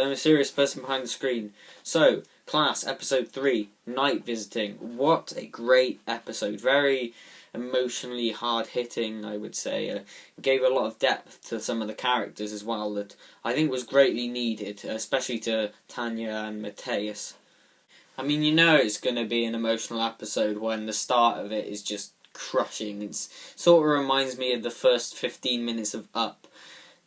I'm a serious person behind the screen. So, class, episode 3, Night Visiting. What a great episode. Very emotionally hard-hitting, I would say. Gave a lot of depth to some of the characters as well that I think was greatly needed, especially to Tanya and Matthias. I mean, you know it's going to be an emotional episode when the start of it is just crushing. It sort of reminds me of the first 15 minutes of Up.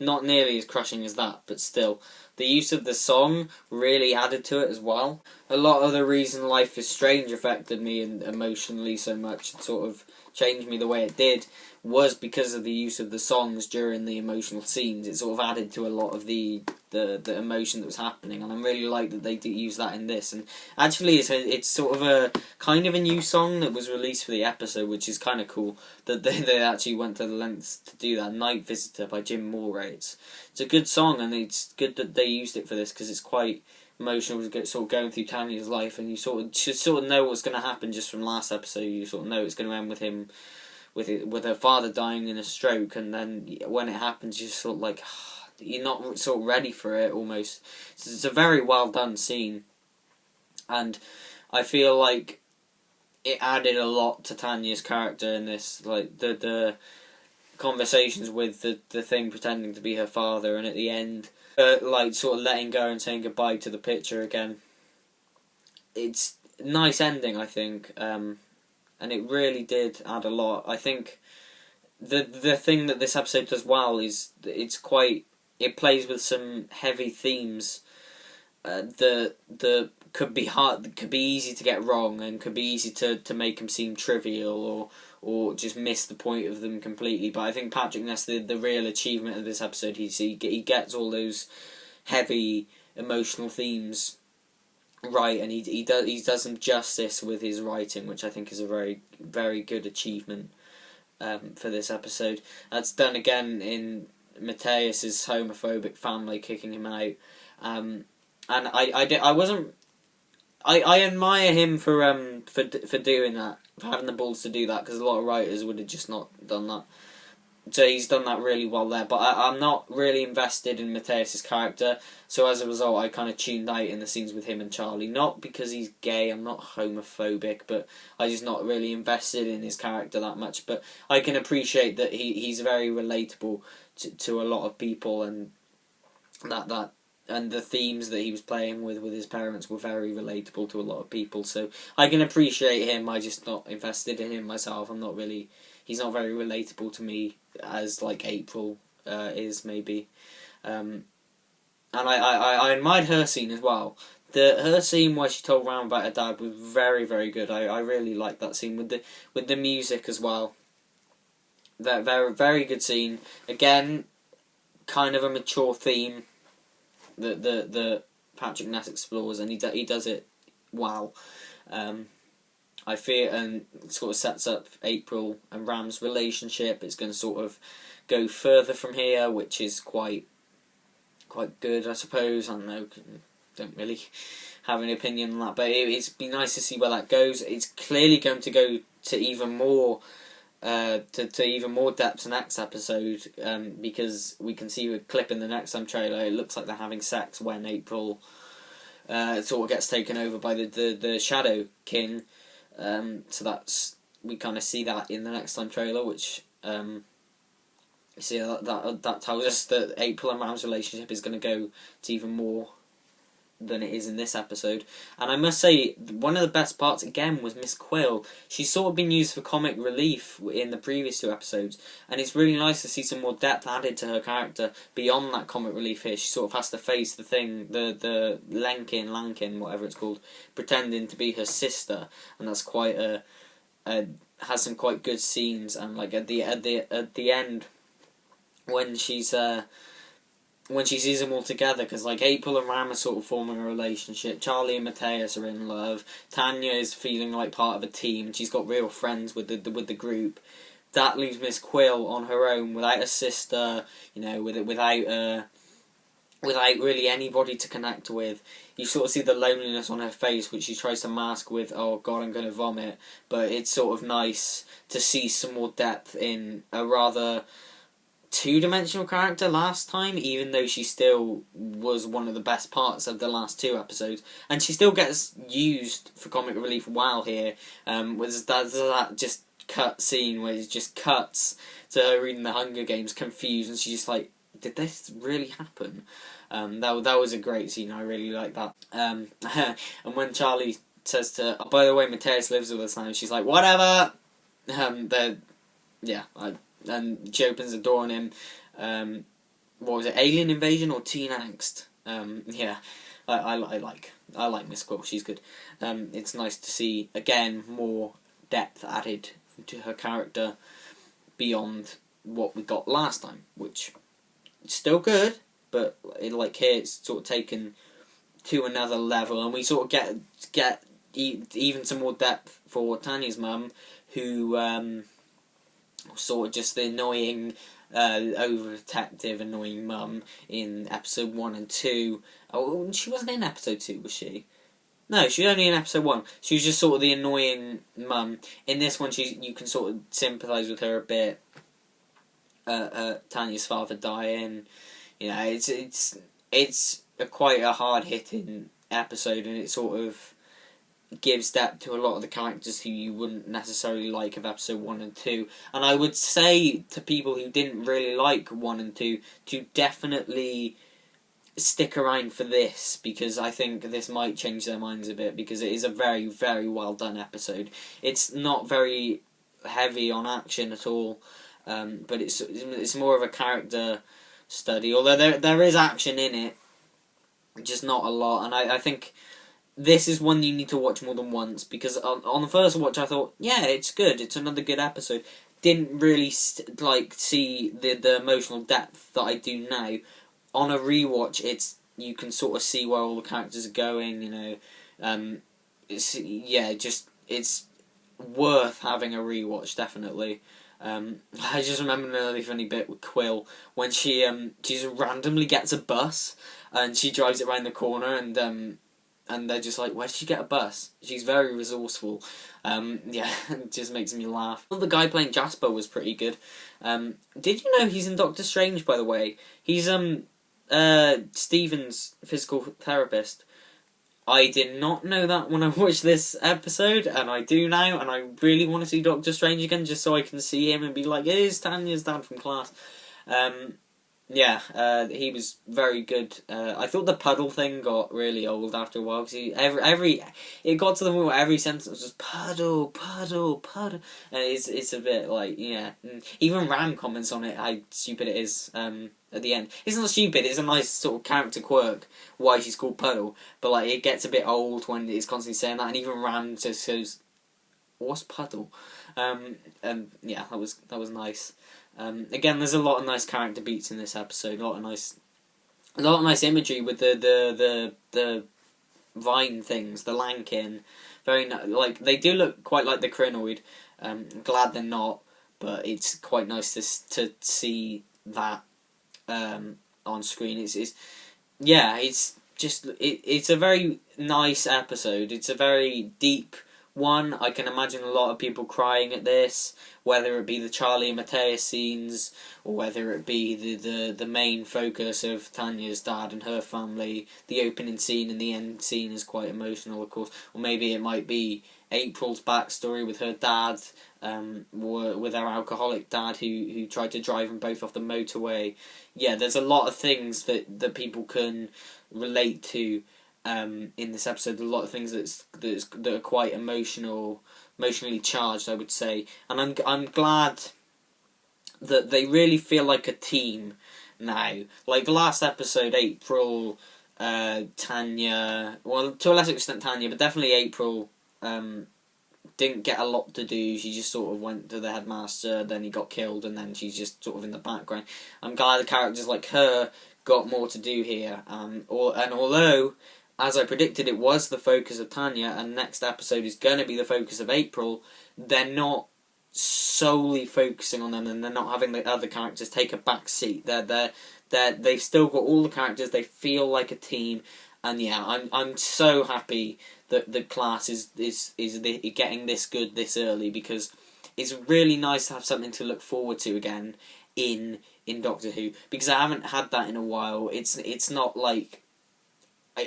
Not nearly as crushing as that, but still. The use of the song really added to it as well. A lot of the reason Life is Strange affected me emotionally so much, and sort of changed me the way it did, was because of the use of the songs during the emotional scenes. It sort of added to a lot of the emotion that was happening, and I really like that they do use that in this. And actually, it's sort of a kind of a new song that was released for the episode, which is kind of cool that they actually went to the lengths to do that. Night Visitor by Jim Moray. It's a good song, and it's good that they used it for this because it's quite emotional, sort of going through Tanya's life, and you should know what's going to happen just from last episode. You sort of know it's going to end with him, with her father dying in a stroke, and then when it happens, you're sort of like, you're not sort of ready for it almost. It's a very well done scene, and I feel like it added a lot to Tanya's character in this, like the conversations with the thing pretending to be her father, and at the end, like sort of letting go and saying goodbye to the picture again. It's a nice ending, I think, and it really did add a lot. I think the thing that this episode does well is it plays with some heavy themes that could be hard, could be easy to get wrong, and could be easy to make them seem trivial or just miss the point of them completely. But I think Patrick Ness, the real achievement of this episode, he gets all those heavy emotional themes right, and he does them justice with his writing, which I think is a very, very good achievement for this episode. That's done again in Matthias's homophobic family kicking him out, and I admire him for doing that, for having the balls to do that, because a lot of writers would have just not done that. So he's done that really well there. But I'm not really invested in Matthias' character, so as a result I kind of tuned out in the scenes with him and Charlie. Not because he's gay, I'm not homophobic, but I'm just not really invested in his character that much. But I can appreciate that he's very relatable to a lot of people, and and the themes that he was playing with his parents were very relatable to a lot of people. So I can appreciate him. I'm just not invested in him myself. He's not very relatable to me as like April is maybe. And I admired her scene as well. Her scene where she told Ram about her dad was very, very good. I really liked that scene with the music as well. That very, very good scene. Again, kind of a mature theme that Patrick Ness explores, and he does it well. I fear, and sort of sets up April and Ram's relationship. It's going to sort of go further from here, which is quite good, I suppose. I don't know, don't really have an opinion on that, but it's been nice to see where that goes. It's clearly going to go to even more to even more depth next episode, because we can see a clip in the next time trailer. It looks like they're having sex when April sort of gets taken over by the Shadow King. So we kind of see that in the next time trailer, which that tells us that April and Ram's relationship is going to go to even more than it is in this episode. And I must say, one of the best parts again was Miss Quill. She's sort of been used for comic relief in the previous 2 episodes, and it's really nice to see some more depth added to her character beyond that comic relief here. She sort of has to face the thing, the Lankin, whatever it's called, pretending to be her sister, and that's quite has some quite good scenes. And like at the end, when she sees them all together, because like April and Ram are sort of forming a relationship, Charlie and Matthias are in love, Tanya is feeling like part of a team, and she's got real friends with the group. That leaves Miss Quill on her own, without a sister, without really anybody to connect with. You sort of see the loneliness on her face, which she tries to mask with, "Oh God, I'm going to vomit." But it's sort of nice to see some more depth in a rather two-dimensional character last time, even though she still was one of the best parts of the last 2 episodes, and she still gets used for comic relief while here. Was that just cut scene where it just cuts to her reading the Hunger Games, confused, and she's just like, did this really happen? That was a great scene. I really like that. And when Charlie says to her, oh, by the way, Matthias lives with us now, she's like, whatever. And she opens the door on him. What was it, Alien Invasion or Teen Angst? I like Miss Quill. She's good. It's nice to see again more depth added to her character beyond what we got last time, which is still good, but like here it's sort of taken to another level, and we sort of get even some more depth for Tanya's mum, who sort of just the annoying, overprotective, annoying mum in episode 1 and 2. Oh, she wasn't in episode 2, was she? No, she was only in episode 1. She was just sort of the annoying mum. In this one, you can sort of sympathise with her a bit. Tanya's father dying, it's quite a hard hitting episode, and it sort of gives depth to a lot of the characters who you wouldn't necessarily like of episode 1 and 2. And I would say to people who didn't really like 1 and 2 to definitely stick around for this, because I think this might change their minds a bit, because it is a very, very well done episode. It's not very heavy on action at all, but it's more of a character study, although there is action in it, just not a lot. And I think this is one you need to watch more than once, because on the first watch I thought, yeah, it's good, it's another good episode. Didn't really see the emotional depth that I do now. On a rewatch, you can sort of see where all the characters are going. It's worth having a rewatch, definitely. I just remember an really funny bit with Quill when she just randomly gets a bus and she drives it around the corner, and they're just like, where'd she get a bus? She's very resourceful. It just makes me laugh. The guy playing Jasper was pretty good. Did you know he's in Doctor Strange, by the way? He's Stephen's physical therapist. I did not know that when I watched this episode, and I do now, and I really want to see Doctor Strange again, just so I can see him and be like, it is Tanya's dad from class. He was very good. I thought the puddle thing got really old after a while, because it got to the point where every sentence was just puddle, puddle, puddle, and it's a bit like, yeah. Even Ram comments on it, how stupid it is. At the end, it's not stupid. It's a nice sort of character quirk why she's called Puddle, but like it gets a bit old when it's constantly saying that, and even Ram just says, "What's Puddle?" That was nice. Again, there's a lot of nice character beats in this episode. A lot of nice imagery with the vine things, the Lankin. Like they do look quite like the Crinoid. I'm glad they're not, but it's quite nice to see that on screen. It's a very nice episode. It's a very deep one. I can imagine a lot of people crying at this, whether it be the Charlie and Matthias scenes, or whether it be the main focus of Tanya's dad and her family. The opening scene and the end scene is quite emotional, of course. Or maybe it might be April's backstory with her dad, with her alcoholic dad who tried to drive them both off the motorway. Yeah, there's a lot of things that people can relate to in this episode. A lot of things that are quite emotionally charged, I would say. And I'm glad that they really feel like a team now. Like the last episode, April, Tanya, well, to a lesser extent Tanya, but definitely April, didn't get a lot to do. She just sort of went to the headmaster, then he got killed, and then she's just sort of in the background. I'm glad the characters like her got more to do here. Although, as I predicted, it was the focus of Tanya, and next episode is going to be the focus of April, they're not solely focusing on them, and they're not having the other characters take a back seat. They've still got all the characters. They feel like a team, and yeah, I'm so happy that the class is getting this good this early, because it's really nice to have something to look forward to again in Doctor Who, because I haven't had that in a while. It's not like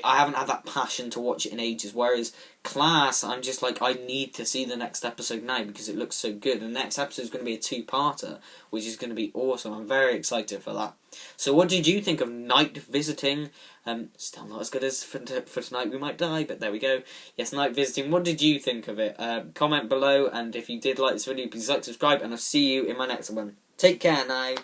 I haven't had that passion to watch it in ages. Whereas Class, I'm just like, I need to see the next episode now because it looks so good. The next episode is going to be a 2-parter, which is going to be awesome. I'm very excited for that. So what did you think of Night Visiting? Still not as good as for Tonight We Might Die, but there we go. Yes, Night Visiting. What did you think of it? Comment below, and if you did like this video, please like, subscribe, and I'll see you in my next one. Take care now.